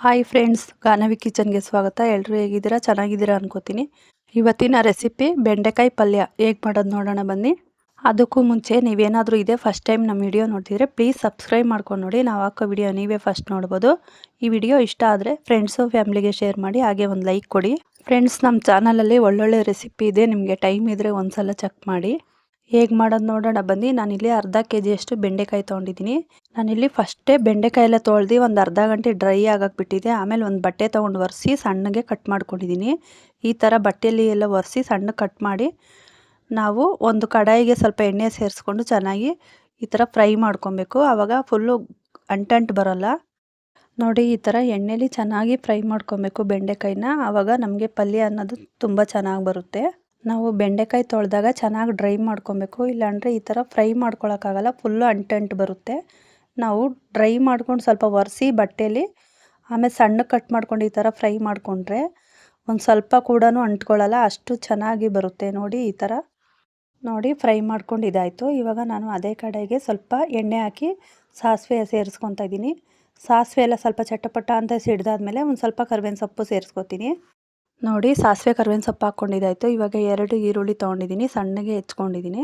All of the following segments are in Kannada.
ಹಾಯ್ ಫ್ರೆಂಡ್ಸ್, ಗಾನವಿ ಕಿಚನ್ಗೆ ಸ್ವಾಗತ. ಎಲ್ಲರೂ ಹೇಗಿದ್ದೀರಾ? ಚೆನ್ನಾಗಿದ್ದೀರಾ ಅನ್ಕೋತೀನಿ. ಇವತ್ತಿನ ರೆಸಿಪಿ ಬೆಂಡೆಕಾಯಿ ಪಲ್ಯ ಹೇಗೆ ಮಾಡೋದು ನೋಡೋಣ ಬನ್ನಿ. ಅದಕ್ಕೂ ಮುಂಚೆ ನೀವೇನಾದರೂ ಇದೇ ಫಸ್ಟ್ ಟೈಮ್ ನಮ್ಮ ವಿಡಿಯೋ ನೋಡ್ತಿದ್ರೆ ಪ್ಲೀಸ್ ಸಬ್ಸ್ಕ್ರೈಬ್ ಮಾಡ್ಕೊಂಡು ನೋಡಿ. ನಾವು ಹಾಕೋ ವಿಡಿಯೋ ನೀವೇ ಫಸ್ಟ್ ನೋಡ್ಬೋದು. ಈ ವಿಡಿಯೋ ಇಷ್ಟ ಆದರೆ ಫ್ರೆಂಡ್ಸು ಫ್ಯಾಮ್ಲಿಗೆ ಶೇರ್ ಮಾಡಿ, ಹಾಗೆ ಒಂದು ಲೈಕ್ ಕೊಡಿ. ಫ್ರೆಂಡ್ಸ್, ನಮ್ಮ ಚಾನಲಲ್ಲಿ ಒಳ್ಳೊಳ್ಳೆ ರೆಸಿಪಿ ಇದೆ. ನಿಮಗೆ ಟೈಮ್ ಇದ್ದರೆ ಒಂದ್ಸಲ ಚೆಕ್ ಮಾಡಿ. ಹೇಗೆ ಮಾಡೋದು ನೋಡೋಣ ಬನ್ನಿ. ನಾನಿಲ್ಲಿ ಅರ್ಧ kg ಅಷ್ಟು ಬೆಂಡೆಕಾಯಿ ತೊಗೊಂಡಿದ್ದೀನಿ. ನಾನಿಲ್ಲಿ ಫಸ್ಟೇ ಬೆಂಡೆಕಾಯಿ ಎಲ್ಲ ತೊಳೆದು ಒಂದು ಅರ್ಧ ಗಂಟೆ ಡ್ರೈ ಆಗಕ್ಕೆ ಬಿಟ್ಟಿದ್ದೆ. ಆಮೇಲೆ ಒಂದು ಬಟ್ಟೆ ತೊಗೊಂಡು ಒರೆಸಿ ಸಣ್ಣಗೆ ಕಟ್ ಮಾಡ್ಕೊಂಡಿದ್ದೀನಿ. ಈ ಥರ ಬಟ್ಟೆಯಲ್ಲಿ ಎಲ್ಲ ಒರೆಸಿ ಸಣ್ಣ ಕಟ್ ಮಾಡಿ ನಾವು ಒಂದು ಕಡಾಯಿಗೆ ಸ್ವಲ್ಪ ಎಣ್ಣೆ ಸೇರಿಸ್ಕೊಂಡು ಚೆನ್ನಾಗಿ ಈ ಥರ ಫ್ರೈ ಮಾಡ್ಕೊಬೇಕು. ಆವಾಗ ಫುಲ್ಲು ಅಂಟಂಟು ಬರೋಲ್ಲ. ನೋಡಿ, ಈ ಥರ ಎಣ್ಣೆಲಿ ಚೆನ್ನಾಗಿ ಫ್ರೈ ಮಾಡ್ಕೊಬೇಕು ಬೆಂಡೆಕಾಯಿನ. ಆವಾಗ ನಮಗೆ ಪಲ್ಯ ಅನ್ನೋದು ತುಂಬ ಚೆನ್ನಾಗಿ ಬರುತ್ತೆ. ನಾವು ಬೆಂಡೆಕಾಯಿ ತೊಳೆದಾಗ ಚೆನ್ನಾಗಿ ಡ್ರೈ ಮಾಡ್ಕೊಬೇಕು, ಇಲ್ಲಾಂದರೆ ಈ ಥರ ಫ್ರೈ ಮಾಡ್ಕೊಳಕ್ಕಾಗಲ್ಲ, ಫುಲ್ಲು ಅಂಟಂಟು ಬರುತ್ತೆ. ನಾವು ಡ್ರೈ ಮಾಡ್ಕೊಂಡು ಸ್ವಲ್ಪ ಒರೆಸಿ ಬಟ್ಟೆಯಲ್ಲಿ ಆಮೇಲೆ ಸಣ್ಣ ಕಟ್ ಮಾಡ್ಕೊಂಡು ಈ ಥರ ಫ್ರೈ ಮಾಡಿಕೊಂಡ್ರೆ ಒಂದು ಸ್ವಲ್ಪ ಕೂಡ ಅಂಟ್ಕೊಳ್ಳಲ್ಲ, ಅಷ್ಟು ಚೆನ್ನಾಗಿ ಬರುತ್ತೆ. ನೋಡಿ, ಈ ಥರ ನೋಡಿ ಫ್ರೈ ಮಾಡ್ಕೊಂಡು ಇದಾಯಿತು. ಇವಾಗ ನಾನು ಅದೇ ಕಡೆಗೆ ಸ್ವಲ್ಪ ಎಣ್ಣೆ ಹಾಕಿ ಸಾಸಿವೆ ಸೇರಿಸ್ಕೊತಾ ಇದ್ದೀನಿ. ಸಾಸಿವೆ ಎಲ್ಲ ಸ್ವಲ್ಪ ಚಟಪಟ ಅಂತ ಸಿಡ್ದಾದ್ಮೇಲೆ ಒಂದು ಸ್ವಲ್ಪ ಕರಿಬೇವಿನ ಸೊಪ್ಪು ಸೇರಿಸ್ಕೊತೀನಿ. ನೋಡಿ, ಸಾಸಿವೆ ಕರಿಬೇವಿನ ಸೊಪ್ಪು ಹಾಕ್ಕೊಂಡಿದ್ದಾಯಿತು. ಇವಾಗ 2 ಈರುಳ್ಳಿ ತೊಗೊಂಡಿದ್ದೀನಿ, ಸಣ್ಣಗೆ ಹೆಚ್ಕೊಂಡಿದ್ದೀನಿ.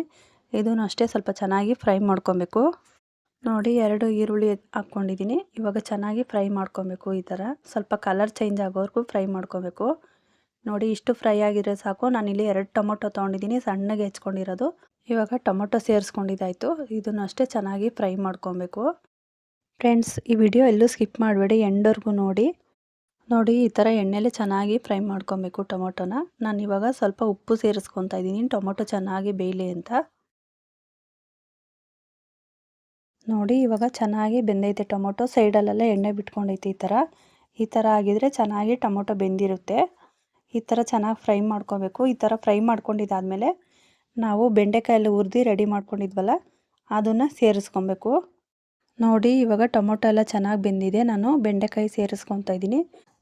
ಇದನ್ನು ಅಷ್ಟೇ ಸ್ವಲ್ಪ ಚೆನ್ನಾಗಿ ಫ್ರೈ ಮಾಡ್ಕೊಬೇಕು. ನೋಡಿ, 2 ಈರುಳ್ಳಿ ಹಾಕ್ಕೊಂಡಿದ್ದೀನಿ. ಇವಾಗ ಚೆನ್ನಾಗಿ ಫ್ರೈ ಮಾಡ್ಕೊಬೇಕು. ಈ ಥರ ಸ್ವಲ್ಪ ಕಲರ್ ಚೇಂಜ್ ಆಗೋವರೆಗೂ ಫ್ರೈ ಮಾಡ್ಕೊಬೇಕು. ನೋಡಿ, ಇಷ್ಟು ಫ್ರೈ ಆಗಿದ್ರೆ ಸಾಕು. ನಾನಿಲ್ಲಿ 2 ಟೊಮೊಟೊ ತೊಗೊಂಡಿದ್ದೀನಿ, ಸಣ್ಣಗೆ ಹೆಚ್ಕೊಂಡಿರೋದು. ಇವಾಗ ಟೊಮೊಟೊ ಸೇರಿಸ್ಕೊಂಡಿದ್ದಾಯಿತು. ಇದನ್ನು ಅಷ್ಟೇ ಚೆನ್ನಾಗಿ ಫ್ರೈ ಮಾಡ್ಕೊಬೇಕು. ಫ್ರೆಂಡ್ಸ್, ಈ ವಿಡಿಯೋ ಎಲ್ಲೂ ಸ್ಕಿಪ್ ಮಾಡಬೇಡಿ, ಎಂಡ್ವರೆಗೂ ನೋಡಿ. ನೋಡಿ, ಈ ಥರ ಎಣ್ಣೆಲಿ ಚೆನ್ನಾಗಿ ಫ್ರೈ ಮಾಡ್ಕೊಬೇಕು ಟೊಮೊಟೊನ. ನಾನು ಇವಾಗ ಸ್ವಲ್ಪ ಉಪ್ಪು ಸೇರಿಸ್ಕೊತಾ ಇದ್ದೀನಿ, ಟೊಮೊಟೊ ಚೆನ್ನಾಗಿ ಬೇಯಲಿ ಅಂತ. ನೋಡಿ, ಇವಾಗ ಚೆನ್ನಾಗಿ ಬೆಂದೈತೆ ಟೊಮೊಟೊ. ಸೈಡಲ್ಲೆಲ್ಲ ಎಣ್ಣೆ ಬಿಟ್ಕೊಂಡೈತೆ. ಈ ಥರ ಆಗಿದ್ರೆ ಚೆನ್ನಾಗಿ ಟೊಮೊಟೊ ಬೆಂದಿರುತ್ತೆ. ಈ ಥರ ಚೆನ್ನಾಗಿ ಫ್ರೈ ಮಾಡ್ಕೊಬೇಕು. ಈ ಥರ ಫ್ರೈ ಮಾಡ್ಕೊಂಡಿದ್ದಾದಮೇಲೆ ನಾವು ಬೆಂಡೆಕಾಯಲ್ಲಿ ಹುರಿದು ರೆಡಿ ಮಾಡ್ಕೊಂಡಿದ್ವಲ್ಲ, ಅದನ್ನು ಸೇರಿಸ್ಕೊಬೇಕು. ನೋಡಿ, ಇವಾಗ ಟೊಮೊಟೊ ಎಲ್ಲ ಚೆನ್ನಾಗಿ ಬೆಂದಿದೆ. ನಾನು ಬೆಂಡೆಕಾಯಿ ಸೇರಿಸ್ಕೊತಾ ಇದ್ದೀನಿ.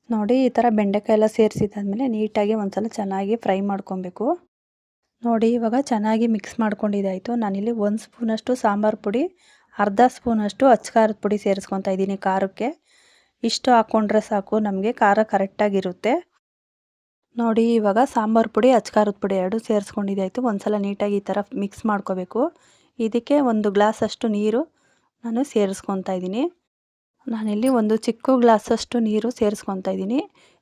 ನೋಡಿ, ಈ ಥರ ಬೆಂಡೆಕಾಯಿ ಎಲ್ಲ ಸೇರಿಸಿದಾದ್ಮೇಲೆ ನೀಟಾಗಿ ಒಂದ್ಸಲ ಚೆನ್ನಾಗಿ ಫ್ರೈ ಮಾಡ್ಕೊಬೇಕು. ನೋಡಿ, ಇವಾಗ ಚೆನ್ನಾಗಿ ಮಿಕ್ಸ್ ಮಾಡ್ಕೊಂಡಿದ್ದಾಯಿತು. ನಾನಿಲ್ಲಿ 1 ಸ್ಪೂನಷ್ಟು ಸಾಂಬಾರು ಪುಡಿ, ಅರ್ಧ ಸ್ಪೂನಷ್ಟು ಅಚ್ಚಕಾರದ ಪುಡಿ ಸೇರಿಸ್ಕೊತಾ ಇದ್ದೀನಿ ಖಾರಕ್ಕೆ. ಇಷ್ಟು ಹಾಕ್ಕೊಂಡ್ರೆ ಸಾಕು, ನಮಗೆ ಖಾರ ಕರೆಕ್ಟಾಗಿರುತ್ತೆ. ನೋಡಿ, ಇವಾಗ ಸಾಂಬಾರು ಪುಡಿ, ಅಚ್ಚಕಾರದ ಪುಡಿ 2 ಸೇರಿಸ್ಕೊಂಡಿದ್ದಾಯಿತು. ಒಂದ್ಸಲ ನೀಟಾಗಿ ಈ ಥರ ಮಿಕ್ಸ್ ಮಾಡ್ಕೋಬೇಕು. ಇದಕ್ಕೆ 1 ಗ್ಲಾಸಷ್ಟು ನೀರು ನಾನು ಸೇರಿಸ್ಕೊತಾ ಇದ್ದೀನಿ. ನಾನಿಲ್ಲಿ 1 ಚಿಕ್ಕ ಗ್ಲಾಸಷ್ಟು ನೀರು ಸೇರಿಸ್ಕೊತಾ ಇದ್ದೀನಿ.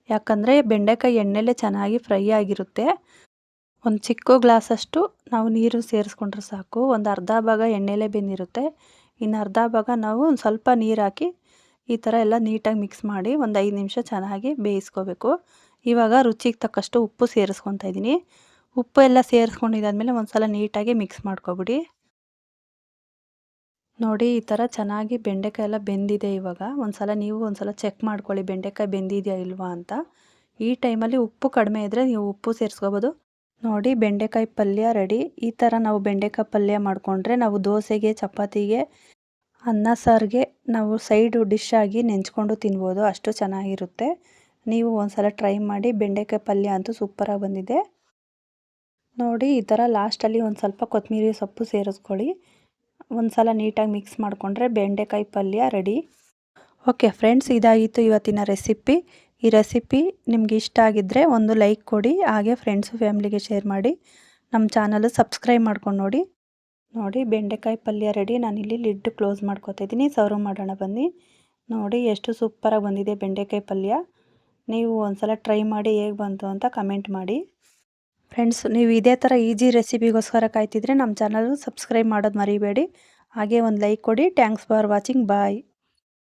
ಯಾಕಂದರೆ ಬೆಂಡೆಕಾಯಿ ಎಣ್ಣೆಲೇ ಚೆನ್ನಾಗಿ ಫ್ರೈ ಆಗಿರುತ್ತೆ. 1 ಚಿಕ್ಕ ಗ್ಲಾಸಷ್ಟು ನಾವು ನೀರು ಸೇರಿಸ್ಕೊಂಡ್ರೆ ಸಾಕು. ಒಂದು ಅರ್ಧ ಭಾಗ ಎಣ್ಣೆಲೇ ಬೆಂದಿರುತ್ತೆ, ಇನ್ನು ಅರ್ಧ ಭಾಗ ನಾವು ಒಂದು ಸ್ವಲ್ಪ ನೀರು ಹಾಕಿ ಈ ಥರ ಎಲ್ಲ ನೀಟಾಗಿ ಮಿಕ್ಸ್ ಮಾಡಿ ಒಂದು 5 ನಿಮಿಷ ಚೆನ್ನಾಗಿ ಬೇಯಿಸ್ಕೋಬೇಕು. ಇವಾಗ ರುಚಿಗೆ ತಕ್ಕಷ್ಟು ಉಪ್ಪು ಸೇರಿಸ್ಕೊತಾ ಇದ್ದೀನಿ. ಉಪ್ಪು ಎಲ್ಲ ಸೇರಿಸ್ಕೊಂಡಿದ್ದಾದ್ಮೇಲೆ ಒಂದು ಸಲ ನೀಟಾಗಿ ಮಿಕ್ಸ್ ಮಾಡ್ಕೊಬಿಡಿ. ನೋಡಿ, ಈ ಥರ ಚೆನ್ನಾಗಿ ಬೆಂಡೆಕಾಯಿ ಎಲ್ಲ ಬೆಂದಿದೆ. ಇವಾಗ ನೀವು ಒಂದ್ಸಲ ಚೆಕ್ ಮಾಡ್ಕೊಳ್ಳಿ ಬೆಂಡೆಕಾಯಿ ಬೆಂದಿದೆಯಾ ಇಲ್ವಾ ಅಂತ. ಈ ಟೈಮಲ್ಲಿ ಉಪ್ಪು ಕಡಿಮೆ ಇದ್ದರೆ ನೀವು ಉಪ್ಪು ಸೇರಿಸ್ಕೋಬೋದು. ನೋಡಿ, ಬೆಂಡೆಕಾಯಿ ಪಲ್ಯ ರೆಡಿ. ಈ ಥರ ನಾವು ಬೆಂಡೆಕಾಯಿ ಪಲ್ಯ ಮಾಡಿಕೊಂಡ್ರೆ ನಾವು ದೋಸೆಗೆ, ಚಪಾತಿಗೆ, ಅನ್ನ ಸಾರಿಗೆ ನಾವು ಸೈಡು ಡಿಶ್ ಆಗಿ ನೆಂಚ್ಕೊಂಡು ತಿನ್ಬೋದು, ಅಷ್ಟು ಚೆನ್ನಾಗಿರುತ್ತೆ. ನೀವು ಒಂದ್ಸಲ ಟ್ರೈ ಮಾಡಿ. ಬೆಂಡೆಕಾಯಿ ಪಲ್ಯ ಅಂತೂ ಸೂಪರಾಗಿ ಬಂದಿದೆ. ನೋಡಿ, ಈ ಥರ ಲಾಸ್ಟಲ್ಲಿ ಒಂದು ಸ್ವಲ್ಪ ಕೊತ್ತಂಬರಿ ಸೊಪ್ಪು ಸೇರಿಸ್ಕೊಳ್ಳಿ. ಒಂದು ಸಲ ನೀಟಾಗಿ ಮಿಕ್ಸ್ ಮಾಡಿಕೊಂಡ್ರೆ ಬೆಂಡೆಕಾಯಿ ಪಲ್ಯ ರೆಡಿ. ಓಕೆ ಫ್ರೆಂಡ್ಸ್, ಇದಾಗಿತ್ತು ಇವತ್ತಿನ ರೆಸಿಪಿ. ಈ ರೆಸಿಪಿ ನಿಮ್ಗೆ ಇಷ್ಟ ಆಗಿದ್ದರೆ ಒಂದು ಲೈಕ್ ಕೊಡಿ, ಹಾಗೆ ಫ್ರೆಂಡ್ಸು ಫ್ಯಾಮ್ಲಿಗೆ ಶೇರ್ ಮಾಡಿ. ನಮ್ಮ ಚಾನಲ್ ಸಬ್ಸ್ಕ್ರೈಬ್ ಮಾಡ್ಕೊಂಡು ನೋಡಿ. ನೋಡಿ, ಬೆಂಡೆಕಾಯಿ ಪಲ್ಯ ರೆಡಿ. ನಾನಿಲ್ಲಿ ಲಿಡ್ ಕ್ಲೋಸ್ ಮಾಡ್ಕೊತಾ ಇದ್ದೀನಿ. ಸರ್ವ್ ಮಾಡೋಣ ಬನ್ನಿ. ನೋಡಿ, ಎಷ್ಟು ಸೂಪರಾಗಿ ಬಂದಿದೆ ಬೆಂಡೆಕಾಯಿ ಪಲ್ಯ. ನೀವು ಒಂದ್ಸಲ ಟ್ರೈ ಮಾಡಿ ಹೇಗೆ ಬಂತು ಅಂತ ಕಮೆಂಟ್ ಮಾಡಿ. ಫ್ರೆಂಡ್ಸ್, ನೀವು ಇದೇ ಥರ ಈಜಿ ರೆಸಿಪಿಗೋಸ್ಕರ ಕಾಯ್ತಿದ್ರೆ ನಮ್ಮ ಚಾನಲ್ ಸಬ್ಸ್ಕ್ರೈಬ್ ಮಾಡೋದು ಮರಿಬೇಡಿ, ಹಾಗೆ ಒಂದು ಲೈಕ್ ಕೊಡಿ. Thanks for watching. ಬಾಯ್.